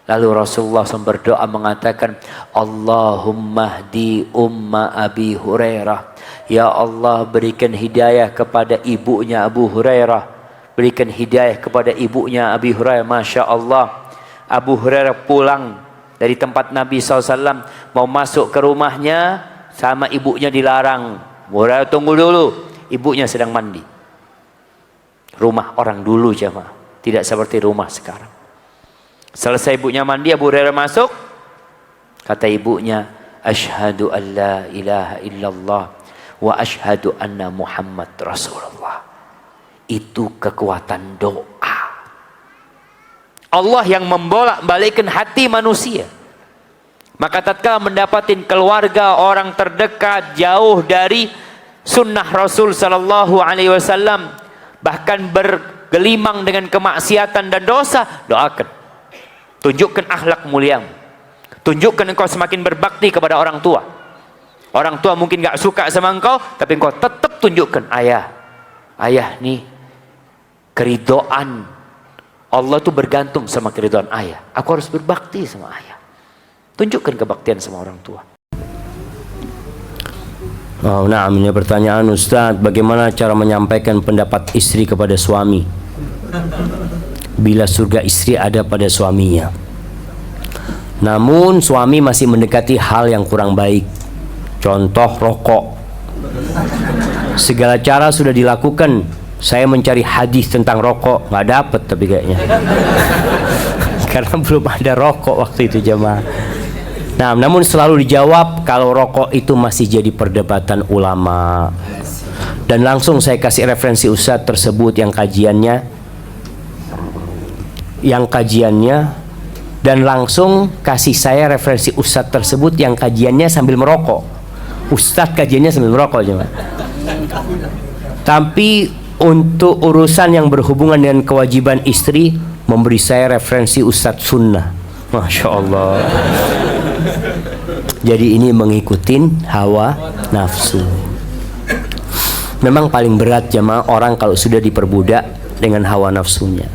Lalu Rasulullah berdoa mengatakan, Allahumma hdi umma Abi Hurairah. Ya Allah, berikan hidayah kepada ibunya Abu Hurairah. Berikan hidayah kepada ibunya Abi Hurairah. Masya Allah. Abu Hurairah pulang dari tempat Nabi SAW, mau masuk ke rumahnya, sama ibunya dilarang. Hurairah tunggu dulu, ibunya sedang mandi. Rumah orang dulu jemaah, tidak seperti rumah sekarang. Selesai ibunya mandi, Abu Hurairah masuk. Kata ibunya, Ashhadu an la ilaha illallah wa ashhadu anna Muhammad Rasulullah. Itu kekuatan doa. Allah yang membolak-balikkan hati manusia. Maka tatkala mendapatkan keluarga orang terdekat jauh dari sunnah Rasul sallallahu alaihi wasallam, bahkan bergelimang dengan kemaksiatan dan dosa, doakan. Tunjukkan akhlak muliamu. Tunjukkan engkau semakin berbakti kepada orang tua. Orang tua mungkin gak suka sama engkau, tapi engkau tetap tunjukkan, ayah nih, keridhaan Allah tuh bergantung sama keridhaan ayah. Aku harus berbakti sama ayah. Tunjukkan kebaktian sama orang tua. Oh, nah, ini pertanyaan Ustadz, bagaimana cara menyampaikan pendapat istri kepada suami bila surga istri ada pada suaminya, namun suami masih mendekati hal yang kurang baik, contoh rokok. Segala cara sudah dilakukan, saya mencari hadis tentang rokok, nggak dapet tapi kayaknya karena belum ada rokok waktu itu jemaah. Nah, namun selalu dijawab kalau rokok itu masih jadi perdebatan ulama. Dan langsung saya kasih referensi ustadz tersebut yang kajiannya, dan langsung kasih saya referensi ustadz tersebut yang kajiannya sambil merokok. Ustadz kajiannya sambil merokok cuma. Tapi untuk urusan yang berhubungan dengan kewajiban istri, memberi saya referensi ustadz sunnah. Masya Allah. Jadi ini mengikutin hawa nafsu. Memang paling berat jemaah orang kalau sudah diperbudak dengan hawa nafsunya.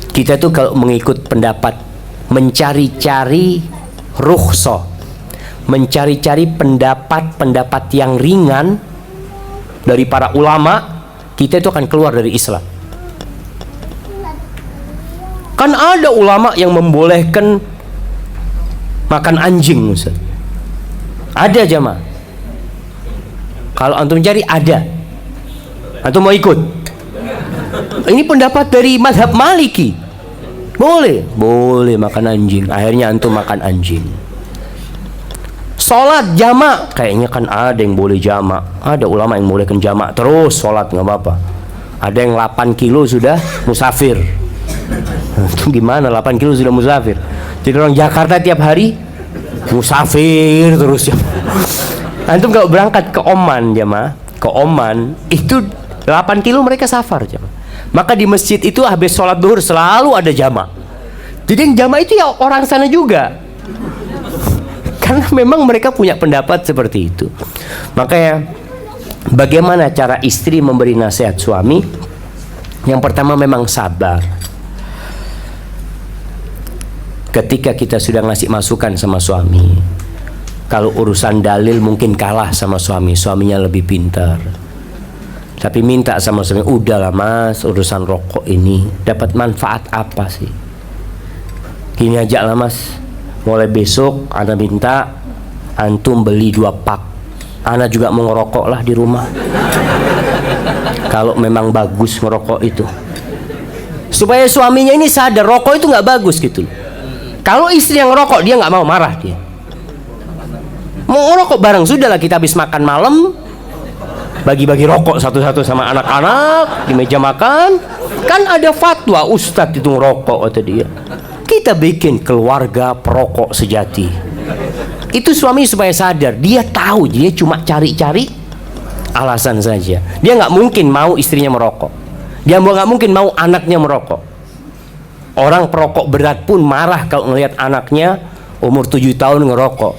Kita tuh kalau mengikut pendapat, mencari-cari rukhsah, mencari-cari pendapat-pendapat yang ringan dari para ulama, kita itu akan keluar dari Islam. Kan ada ulama yang membolehkan makan anjing, Ustaz. Ada jemaah. Kalau antum cari ada. Antum mau ikut? Ini pendapat dari mazhab Maliki. Boleh makan anjing. Akhirnya antum makan anjing. Sholat jamak, kayaknya kan ada yang boleh jamak. Ada ulama yang bolehkan jamak terus sholat nggak apa-apa. Ada yang 8 kilo sudah musafir. Itu gimana 8 kilo sudah musafir? Jadi orang Jakarta tiap hari musafir terus ya. Antum kalau berangkat ke Oman jemaah, ke Oman itu 8 kilo mereka safar jemaah. Maka di masjid itu habis sholat duhur selalu ada jamaah. Jadi yang jamaah itu ya orang sana juga. Karena memang mereka punya pendapat seperti itu. Makanya bagaimana cara istri memberi nasihat suami? Yang pertama memang sabar. Ketika kita sudah ngasih masukan sama suami, kalau urusan dalil mungkin kalah sama suami, suaminya lebih pintar. Tapi minta sama suami, udahlah mas, urusan rokok ini dapat manfaat apa sih? Gini aja lah mas, mulai besok ana minta antum beli 2 pak. Ana juga mau ngerokok lah di rumah. Kalau memang bagus ngerokok itu, supaya suaminya ini sadar rokok itu nggak bagus gitu. Kalau istri yang ngerokok dia nggak mau, marah dia. Mau ngerokok bareng, sudahlah kita habis makan malam bagi-bagi rokok satu-satu sama anak-anak di meja makan. Kan ada fatwa ustadz itu ngerokok kata dia. Kita bikin keluarga perokok sejati. Itu suami supaya sadar, dia tahu dia cuma cari-cari alasan saja. Dia nggak mungkin mau istrinya merokok. Dia nggak mungkin mau anaknya merokok. Orang perokok berat pun marah kalau ngelihat anaknya umur 7 tahun ngerokok.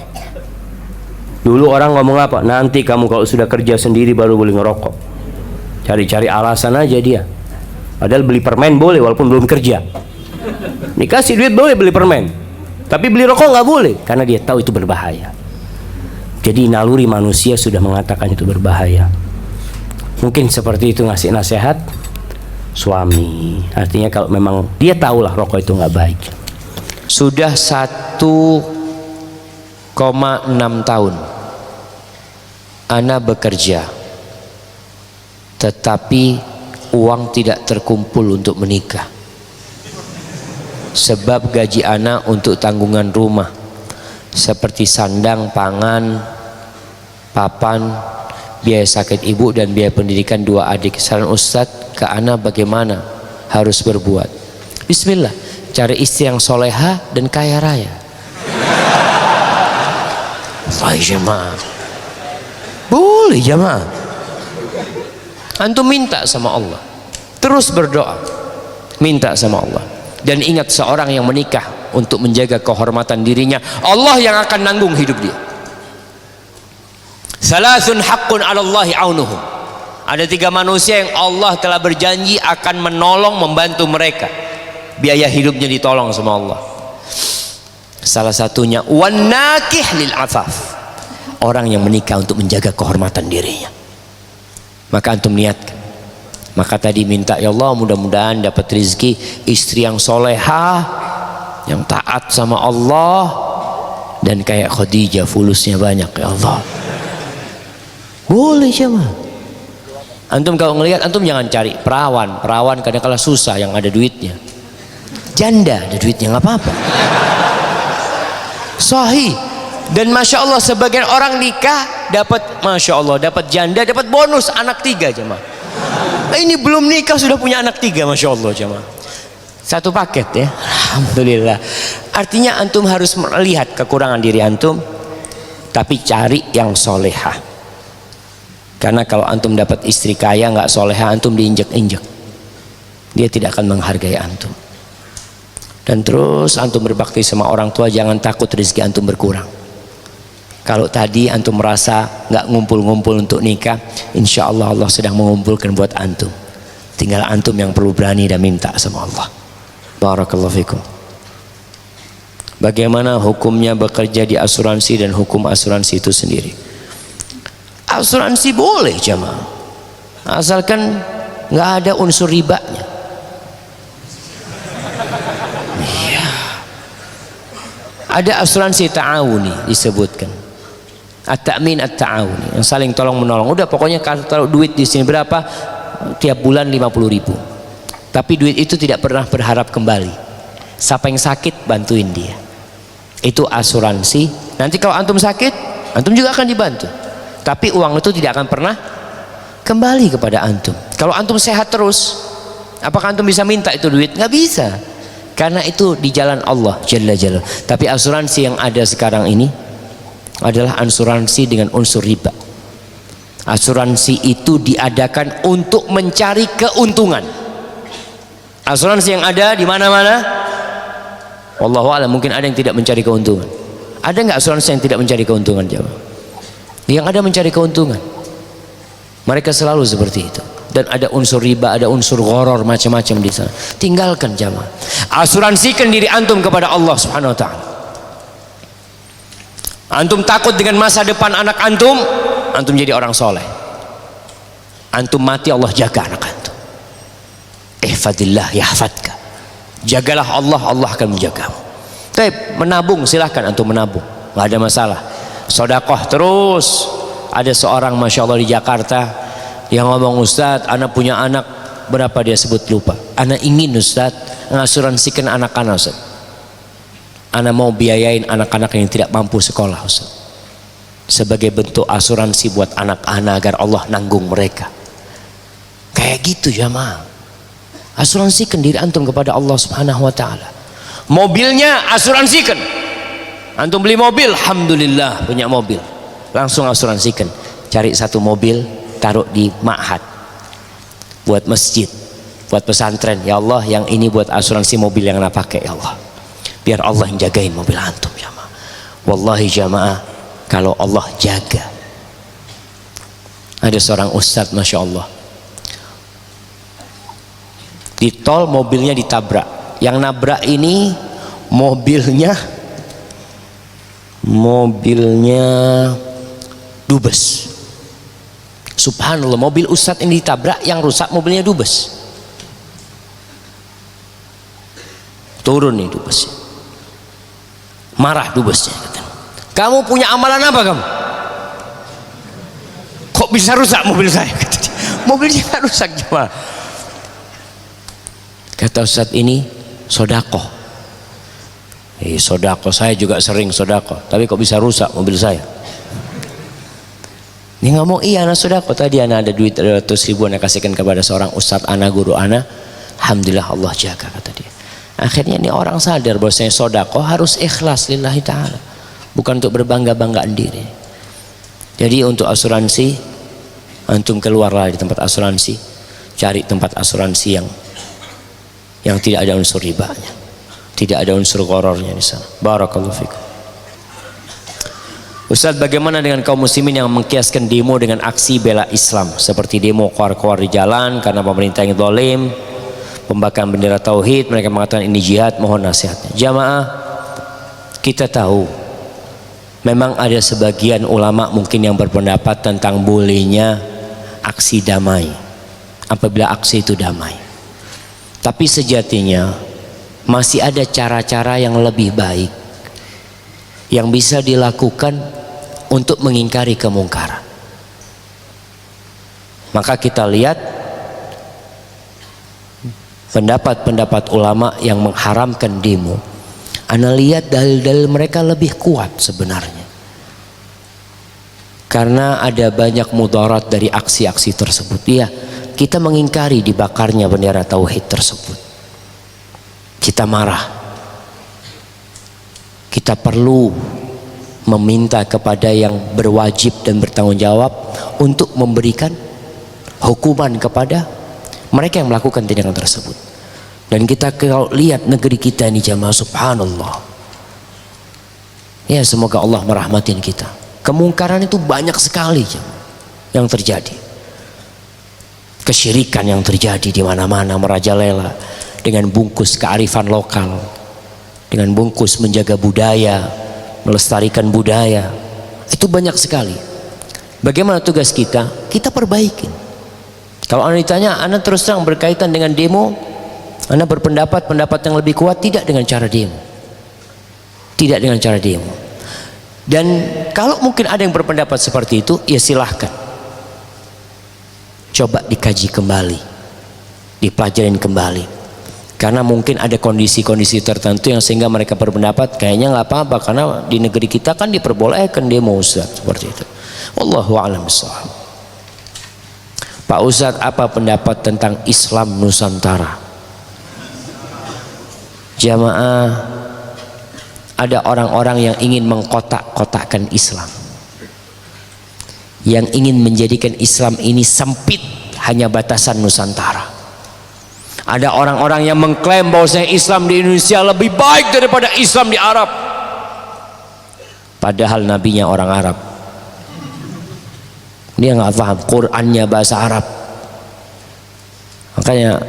Dulu orang ngomong apa? Nanti kamu kalau sudah kerja sendiri baru boleh ngerokok. Cari-cari alasan aja dia. Padahal beli permen boleh walaupun belum kerja. Dikasih duit boleh beli permen. Tapi beli rokok nggak boleh karena dia tahu itu berbahaya. Jadi naluri manusia sudah mengatakan itu berbahaya. Mungkin seperti itu ngasih nasihat suami. Artinya kalau memang dia tahulah rokok itu nggak baik. Sudah 1,6 tahun ana bekerja, tetapi uang tidak terkumpul untuk menikah. Sebab gaji ana untuk tanggungan rumah seperti sandang, pangan, papan, biaya sakit ibu dan biaya pendidikan 2 adik. Saran Ustadz ke ana bagaimana harus berbuat? Bismillah, cari istri yang soleha dan kaya raya. Baik jemaah, boleh jemaah. Antum minta sama Allah, terus berdoa, minta sama Allah. Dan ingat, seorang yang menikah untuk menjaga kehormatan dirinya, Allah yang akan nanggung hidup dia. Salasun haqqun 'ala Allahi aunuhum. Ada 3 manusia yang Allah telah berjanji akan menolong, membantu mereka. Biaya hidupnya ditolong sama Allah. Salah satunya wan nakih lil afaf. Orang yang menikah untuk menjaga kehormatan dirinya. Maka antum niatkan. Maka tadi minta, ya Allah mudah-mudahan dapat rezeki istri yang solehah, yang taat sama Allah, dan kayak Khadijah fulusnya banyak ya Allah. Boleh cuma. Antum kalau ngelihat, antum jangan cari perawan kadang-kala susah yang ada duitnya. Janda ada duitnya nggak apa-apa. Sahih. Dan masya Allah sebagian orang nikah dapat, masya Allah, dapat janda, dapat bonus anak 3 jemaah. Nah, ini belum nikah sudah punya anak 3, masya Allah jemaah. Satu paket ya, alhamdulillah. Artinya antum harus melihat kekurangan diri antum, tapi cari yang solehah. Karena kalau antum dapat istri kaya nggak solehah, antum diinjek-injek, dia tidak akan menghargai antum. Dan terus antum berbakti sama orang tua, jangan takut rezeki antum berkurang. Kalau tadi antum merasa nggak ngumpul-ngumpul untuk nikah, insya Allah Allah sedang mengumpulkan buat antum. Tinggal antum yang perlu berani dan minta sama Allah. Barakallahu fikum. Bagaimana hukumnya bekerja di asuransi dan hukum asuransi itu sendiri? Asuransi boleh jemaah, asalkan nggak ada unsur ribanya. Iya. Ada asuransi ta'awuni disebutkan. At-ta'min at-ta'awuni, yang saling tolong menolong. Udah pokoknya kalau taruh duit di sini berapa, tiap bulan 50.000. Tapi duit itu tidak pernah berharap kembali. Siapa yang sakit bantuin dia. Itu asuransi. Nanti kalau antum sakit, antum juga akan dibantu. Tapi uang itu tidak akan pernah kembali kepada antum. Kalau antum sehat terus, apakah antum bisa minta itu duit? Nggak bisa. Karena itu di jalan Allah Jalla Jalla. Tapi asuransi yang ada sekarang ini adalah asuransi dengan unsur riba. Asuransi itu diadakan untuk mencari keuntungan. Asuransi yang ada di mana-mana, wallahu a'lam, mungkin ada yang tidak mencari keuntungan. Ada nggak asuransi yang tidak mencari keuntungan jemaah? Yang ada mencari keuntungan. Mereka selalu seperti itu. Dan ada unsur riba, ada unsur gharar, macam-macam di sana. Tinggalkan jemaah. Asuransikan diri antum kepada Allah Subhanahu wa taala. Antum takut dengan masa depan anak antum, antum jadi orang soleh. Antum mati, Allah jaga anak antum. Ihfadillah yahfadka. Jagalah Allah, Allah akan menjagamu. Tapi menabung, silahkan antum menabung, nggak ada masalah. Sodakoh terus. Ada seorang masya Allah di Jakarta yang ngomong, Ustadz, anak punya anak berapa, dia sebut lupa. Anak ingin Ustadz ngasuransikan anak-anak Ustadz. Anak mau biayain anak-anak yang tidak mampu sekolah Ustaz, sebagai bentuk asuransi buat anak-anak agar Allah nanggung mereka. Kayak gitu jamaah. Asuransikan diri antum kepada Allah Subhanahu wa taala. Mobilnya asuransikan. Antum beli mobil, alhamdulillah punya mobil, langsung asuransikan. Cari satu mobil, taruh di ma'had, buat masjid, buat pesantren. Ya Allah, yang ini buat asuransi mobil yang anak pakai ya Allah. Biar Allah yang jagain mobil antum jamaah. Wallahi jamaah, kalau Allah jaga. Ada seorang ustadz masya Allah, di tol mobilnya ditabrak. Yang nabrak ini mobilnya dubes. Subhanallah, mobil ustadz ini ditabrak, yang rusak mobilnya dubes. Turun nih dubesnya, marah dubesnya, kamu punya amalan apa kamu? Kok bisa rusak mobil saya? Mobilnya nggak rusak cuma. Kata ustadz ini sodakoh. Sodakoh, saya juga sering sodakoh, tapi kok bisa rusak mobil saya? Dia ngomong, iya anak sodakoh, tadi anak ada duit 200.000 anak kasihkan kepada seorang ustadz anak, guru anak, alhamdulillah Allah jaga, kata dia. Akhirnya ini orang sadar bahwasanya sodakoh harus ikhlas lillahi ta'ala, bukan untuk berbangga-banggaan diri. Jadi untuk asuransi, antum keluarlah di tempat asuransi, cari tempat asuransi yang tidak ada unsur ribanya, tidak ada unsur gharornya di sana. Barakallahu fikum. Ustaz, bagaimana dengan kaum muslimin yang mengkiaskan demo dengan aksi bela Islam, seperti demo keluar-keluar di jalan karena pemerintah yang zalim, pembakaran bendera tauhid, mereka mengatakan ini jihad, mohon nasihatnya. Jamaah, kita tahu memang ada sebagian ulama mungkin yang berpendapat tentang bolehnya aksi damai apabila aksi itu damai. Tapi sejatinya masih ada cara-cara yang lebih baik yang bisa dilakukan untuk mengingkari kemungkaran. Maka kita lihat pendapat-pendapat ulama yang mengharamkan demo. Ana lihat dalil-dalil mereka lebih kuat sebenarnya, karena ada banyak mudarat dari aksi-aksi tersebut. Iya, kita mengingkari dibakarnya bendera tauhid tersebut. Kita marah. Kita perlu meminta kepada yang berwajib dan bertanggung jawab untuk memberikan hukuman kepada mereka yang melakukan tindakan tersebut. Dan kita kalau lihat negeri kita ini jamaah, subhanallah, ya semoga Allah merahmatin kita. Kemungkaran itu banyak sekali jamaah yang terjadi. Kesyirikan yang terjadi di mana-mana merajalela dengan bungkus kearifan lokal, dengan bungkus menjaga budaya, melestarikan budaya. Itu banyak sekali. Bagaimana tugas kita? Kita perbaikin. Kalau Anda ditanya, Anda terus terang berkaitan dengan demo, Anda berpendapat pendapat yang lebih kuat, tidak dengan cara demo. Tidak dengan cara demo. Dan kalau mungkin ada yang berpendapat seperti itu, ya silahkan. Coba dikaji kembali, dipelajarin kembali. Karena mungkin ada kondisi-kondisi tertentu yang sehingga mereka berpendapat kayaknya nggak apa-apa, karena di negeri kita kan diperbolehkan demo, Ustaz, seperti itu. Wallahu a'lam bishawab. Pak Ustaz, apa pendapat tentang Islam Nusantara? Jamaah, ada orang-orang yang ingin mengkotak-kotakkan Islam, yang ingin menjadikan Islam ini sempit, hanya batasan Nusantara. Ada orang-orang yang mengklaim bahwasanya Islam di Indonesia lebih baik daripada Islam di Arab, padahal nabinya orang Arab. Dia nggak paham, Qurannya bahasa Arab. Makanya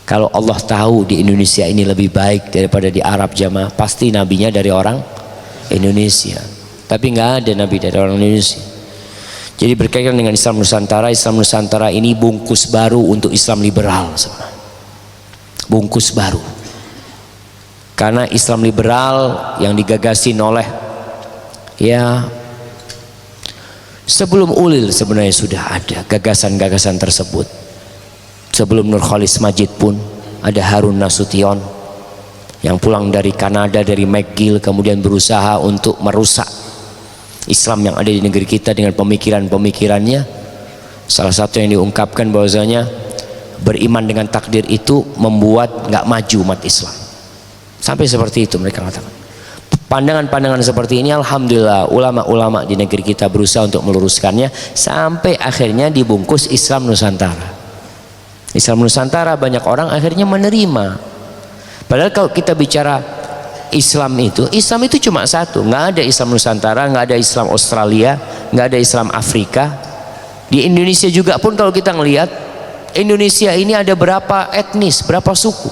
kalau Allah tahu di Indonesia ini lebih baik daripada di Arab jamaah, pasti nabinya dari orang Indonesia. Tapi nggak ada nabi dari orang Indonesia. Jadi berkaitan dengan Islam Nusantara ini bungkus baru untuk Islam liberal sebenarnya. Bungkus baru. Karena Islam liberal yang digagasin oleh, ya sebelum Ulil sebenarnya sudah ada gagasan-gagasan tersebut. Sebelum Nurcholish Madjid pun ada Harun Nasution yang pulang dari Kanada, dari McGill, kemudian berusaha untuk merusak Islam yang ada di negeri kita dengan pemikiran-pemikirannya. Salah satu yang diungkapkan bahwasanya beriman dengan takdir itu membuat nggak maju umat Islam. Sampai seperti itu mereka katakan. Pandangan-pandangan seperti ini alhamdulillah ulama-ulama di negeri kita berusaha untuk meluruskannya sampai akhirnya dibungkus Islam Nusantara. Islam Nusantara banyak orang akhirnya menerima. Padahal kalau kita bicara Islam itu cuma satu, nggak ada Islam Nusantara, nggak ada Islam Australia, nggak ada Islam Afrika. Di Indonesia juga pun kalau kita ngelihat, Indonesia ini ada berapa etnis, berapa suku.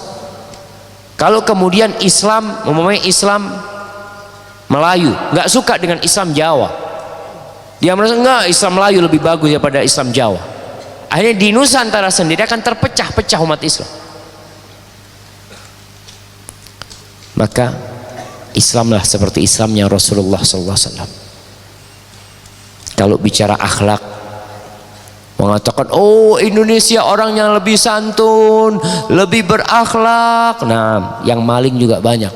Kalau kemudian Islam, umumnya Islam Melayu, nggak suka dengan Islam Jawa, dia merasa nggak, Islam Melayu lebih bagus daripada Islam Jawa. Akhirnya di Nusantara sendiri akan terpecah-pecah umat Islam. Maka Islamlah seperti Islamnya Rasulullah SAW. Kalau bicara akhlak, mengatakan oh Indonesia orangnya lebih santun, lebih berakhlak. Nah, yang maling juga banyak.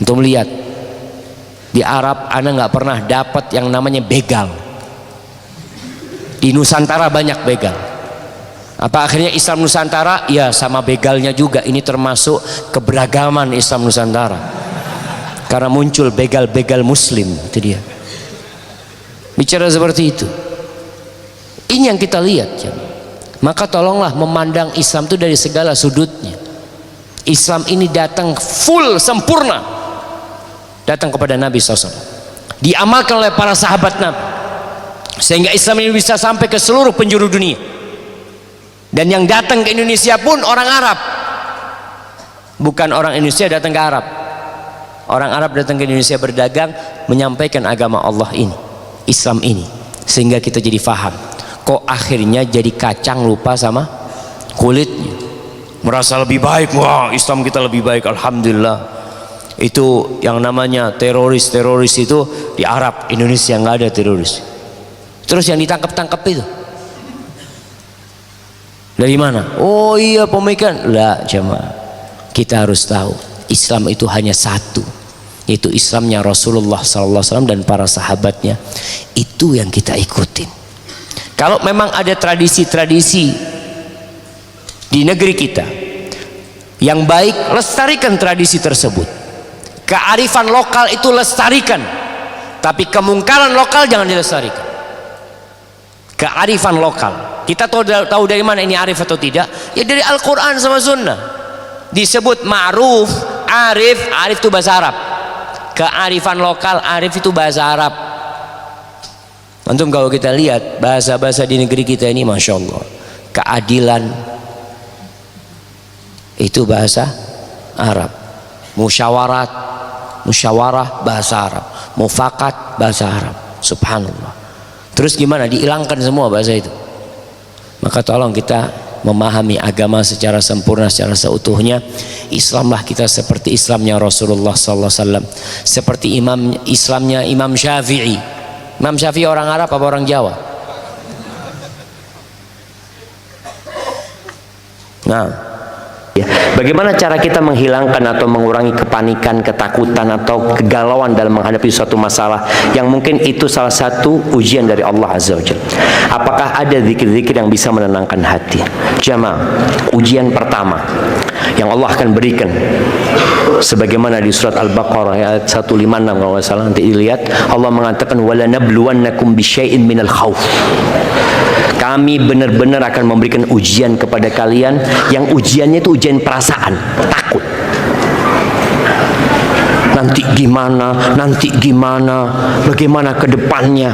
Untuk melihat di Arab, Anda nggak pernah dapat yang namanya begal. Di Nusantara banyak begal. Apa akhirnya Islam Nusantara? Ya sama begalnya juga. Ini termasuk keberagaman Islam Nusantara. Karena muncul begal-begal Muslim, itu dia. Bicara seperti itu. Ini yang kita lihat. Maka tolonglah memandang Islam itu dari segala sudutnya. Islam ini datang full sempurna. datang kepada Nabi SAW, diamalkan oleh para sahabat Nabi, sehingga Islam ini bisa sampai ke seluruh penjuru dunia. Dan yang datang ke Indonesia pun orang Arab, bukan orang Indonesia datang ke Arab. Orang Arab datang ke Indonesia berdagang, menyampaikan agama Allah ini, Islam ini, sehingga kita jadi faham. Kok akhirnya jadi kacang lupa sama kulitnya, merasa lebih baik. Wah, Islam kita lebih baik, alhamdulillah. Itu yang namanya teroris itu di Arab, Indonesia nggak ada teroris. Terus yang ditangkap itu dari mana? Oh iya, pemikiran. Lah jemaah, kita harus tahu Islam itu hanya satu, yaitu Islamnya Rasulullah SAW dan para sahabatnya. Itu yang kita ikutin. Kalau memang ada tradisi-tradisi di negeri kita yang baik, lestarikan tradisi tersebut. Kearifan lokal itu lestarikan, tapi kemungkaran lokal jangan dilestarikan. Kearifan lokal, kita tahu dari mana ini arif atau tidak? Ya dari Al-Quran sama Sunnah. Disebut ma'ruf, arif itu bahasa Arab. Kearifan lokal, arif itu bahasa Arab. Antum kalau kita lihat bahasa-bahasa di negeri kita ini, Masya Allah, keadilan itu bahasa Arab, musyawarah bahasa Arab, mufakat bahasa Arab. Subhanallah. Terus gimana? Dihilangkan semua bahasa itu. Maka tolong kita memahami agama secara sempurna, secara seutuhnya. Islamlah kita seperti Islamnya Rasulullah SAW, seperti Islamnya Imam Syafi'i. Imam Syafi'i orang Arab apa orang Jawa? Nah, ya, bagaimana cara kita menghilangkan atau mengurangi kepanikan, ketakutan atau kegalauan dalam menghadapi suatu masalah yang mungkin itu salah satu ujian dari Allah Azza wa Jalla? Apakah ada zikir-zikir yang bisa menenangkan hati? Jamaah, ujian pertama yang Allah akan berikan, sebagaimana di surat Al-Baqarah ayat 156 kalau nggak salah, nanti dilihat, Allah mengatakan wala nabluwannakum bisyai'in minal khauf. Kami benar-benar akan memberikan ujian kepada kalian, yang ujiannya itu ujian perasaan, takut. Nanti gimana, bagaimana ke depannya,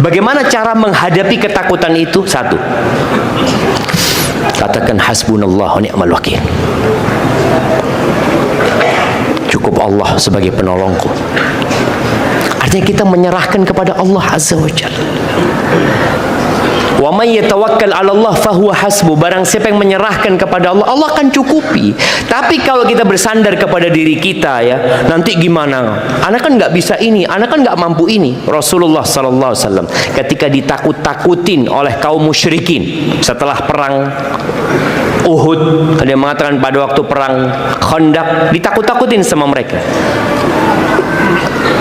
bagaimana cara menghadapi ketakutan itu? Satu, katakan hasbunallah wa ni'mal wakil. Cukup Allah sebagai penolongku. Artinya kita menyerahkan kepada Allah Azza wa Jalla. Wa may yatawakkal 'ala Allah fahuwa hasbu. Barang siapa yang menyerahkan kepada Allah, Allah akan cukupi. Tapi kalau kita bersandar kepada diri kita, ya, nanti gimana? Anak kan nggak bisa ini, anak kan nggak mampu ini. Rasulullah sallallahu alaihi wasallam ketika ditakut-takutin oleh kaum musyrikin setelah perang Uhud, ada yang mengatakan pada waktu perang Khandaq, ditakut-takutin sama mereka.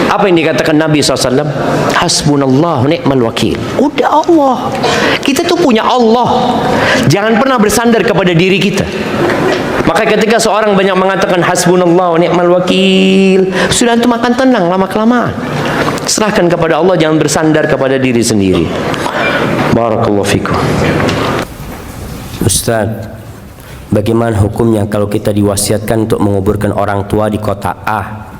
Apa yang dikatakan Nabi SAW? Hasbunallah ni'mal wakil. Udah Allah. Kita tuh punya Allah. Jangan pernah bersandar kepada diri kita. Maka ketika seorang banyak mengatakan hasbunallah ni'mal wakil, sudah antum akan tenang lama-kelamaan. Serahkan kepada Allah, jangan bersandar kepada diri sendiri. Barakallahu fikum. Ustaz, bagaimana hukumnya kalau kita diwasiatkan untuk menguburkan orang tua di kota A,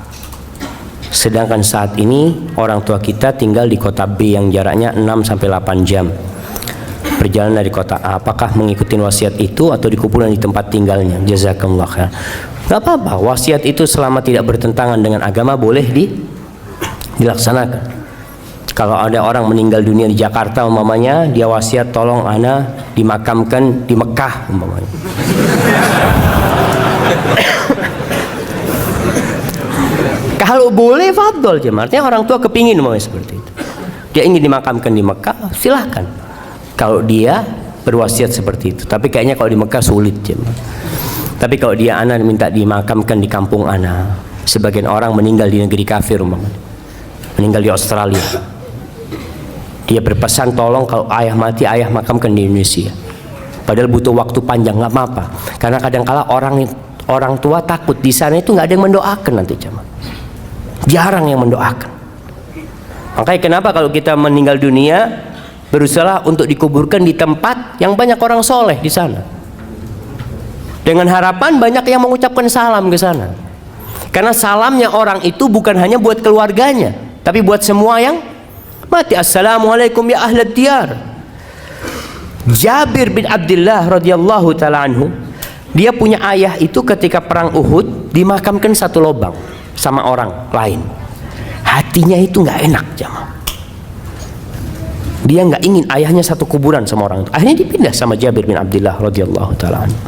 sedangkan saat ini orang tua kita tinggal di kota B yang jaraknya 6-8 jam perjalanan dari kota A? Apakah mengikuti wasiat itu atau dikuburkan di tempat tinggalnya? Jazakallah khair. Gak apa-apa, wasiat itu selama tidak bertentangan dengan agama boleh dilaksanakan. Kalau ada orang meninggal dunia di Jakarta umpamanya, dia wasiat tolong ana dimakamkan di Mekah umpamanya. Kalau boleh fadol, artinya orang tua kepingin mau seperti itu, dia ingin dimakamkan di Mekah, silahkan. Kalau dia berwasiat seperti itu, tapi kayaknya kalau di Mekah sulit, tapi kalau dia anak minta dimakamkan di kampung anak, sebagian orang meninggal di negeri kafir, meninggal di Australia, dia berpesan tolong kalau ayah mati, ayah makamkan di Indonesia. Padahal butuh waktu panjang, nggak apa-apa, karena kadang-kala orang tua takut di sana itu nggak ada yang mendoakan nanti jarang yang mendoakan. Makanya kenapa kalau kita meninggal dunia berusaha untuk dikuburkan di tempat yang banyak orang soleh di sana, dengan harapan banyak yang mengucapkan salam ke sana. Karena salamnya orang itu bukan hanya buat keluarganya, tapi buat semua yang mati. Assalamualaikum ya ahlad diyar. Jabir bin Abdullah radhiyallahu taala anhu, dia punya ayah itu ketika perang Uhud dimakamkan satu lubang sama orang lain. Hatinya itu nggak enak, jamaah. Dia nggak ingin ayahnya satu kuburan sama orang itu. Akhirnya dipindah sama Jabir bin Abdullah radhiyallahu taala anhu.